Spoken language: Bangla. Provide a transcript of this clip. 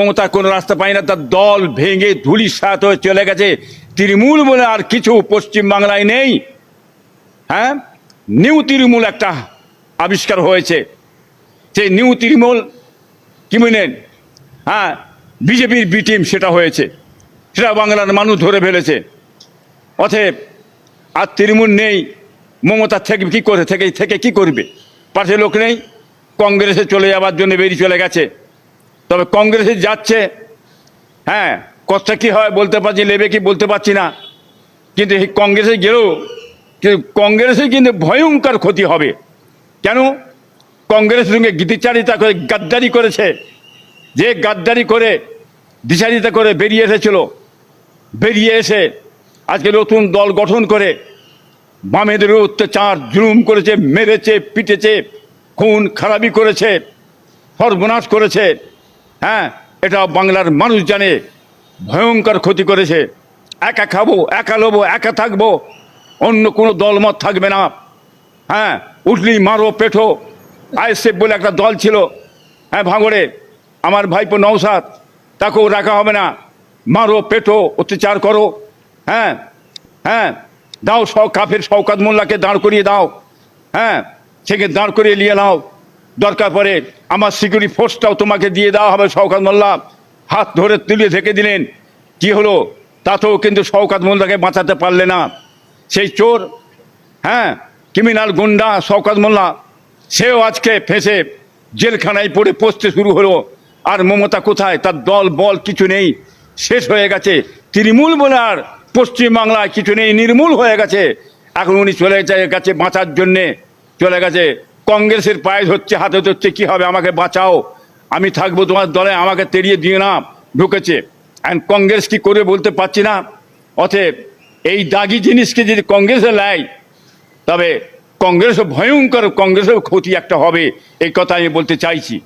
মমতা কোনো রাস্তা পায় না, তার দল ভেঙে ধূলিসাৎ হয়ে চলে গেছে। তৃণমূল বলে আর কিছু পশ্চিমবাংলায় নেই। হ্যাঁ, নিউ তৃণমূল একটা আবিষ্কার হয়েছে। সেই নিউ তৃণমূল কি বলেন, হ্যাঁ, বিজেপির বি টিম সেটা হয়েছে, সেটা বাংলার মানুষ ধরে ফেলেছে। অতএব আর তৃণমূল নেই, মমতা থেকে কী করে থেকে কী করবে? পাশে লোক নেই, কংগ্রেসে চলে যাওয়ার জন্য বেরিয়ে চলে গেছে। তবে কংগ্রেসে যাচ্ছে, হ্যাঁ, কথা কী হয় বলতে পারছি, নেবে কি বলতে পারছি না। কিন্তু এই কংগ্রেসে গেলেও কংগ্রেসে কিন্তু ভয়ঙ্কর ক্ষতি হবে। কেন? কংগ্রেসের সঙ্গে গীতিচারিতা করে গাদ্দারি করেছে, যে গাদ্দারি করে দ্বিচারিতা করে বেরিয়ে এসেছিল, বেরিয়ে এসে আজকে নতুন দল গঠন করে বামেদের অত্যাচার জুলুম করেছে, মেরেছে, পিটেছে, খুন খারাপি করেছে, সর্বনাশ করেছে। হ্যাঁ, এটা বাংলার মানুষ জানে, ভয়ঙ্কর ক্ষতি করেছে। একা খাবো, একা লোবো, একা থাকবো, অন্য কোনো দলমত থাকবে না। হ্যাঁ, উঠলি মারো পেঠো। আইএসএফ বলে একটা দল ছিল, হ্যাঁ, ভাঙড়ে, আমার ভাইপো নওশাদ, তাকেও রাখা হবে না। মারো পেটো, অত্যাচার করো। হ্যাঁ হ্যাঁ, দাও কাফের শওকত মোল্লাকে দাঁড় করিয়ে দাও। হ্যাঁ, সেকে দাঁড় করিয়ে নিয়ে নাও। দরকার পড়ে আমার সিকিউরিটি ফোর্সটাও তোমাকে দিয়ে দেওয়া হবে। শওকত মোল্লা হাত ধরে তুলে থেকে দিলেন, কি হলো? তাতেও কিন্তু শওকত মোল্লাকে বাঁচাতে পারলে না। সেই চোর, হ্যাঁ, ক্রিমিনাল গুন্ডা শওকত মোল্লা, সেও আজকে ফেঁসে জেলখানায় পড়ে পচতে শুরু হলো। আর মমতা কোথায়? তার দল বল কিছু নেই, শেষ হয়ে গেছে। তৃণমূল বলে আর পশ্চিমবাংলায় কিছু নেই, নির্মূল হয়ে গেছে। এখন উনি চলে গেছে বাঁচার জন্যে, চলে গেছে কংগ্রেসের পায়ে ধরছে, হাতে ধরছে, কি হবে আমাকে বাঁচাও, আমি থাকবো তোমার দলে, আমাকে তেড়িয়ে দিয়ে না, ঢুকেছে। অ্যান্ড কংগ্রেস কি করে বলতে পারছি না। অতএব এই দাগি জিনিসকে যদি কংগ্রেসে নেয়, তবে কংগ্রেসও ভয়ঙ্কর, কংগ্রেসেও ক্ষতি একটা হবে, এই কথা আমি বলতে চাইছি।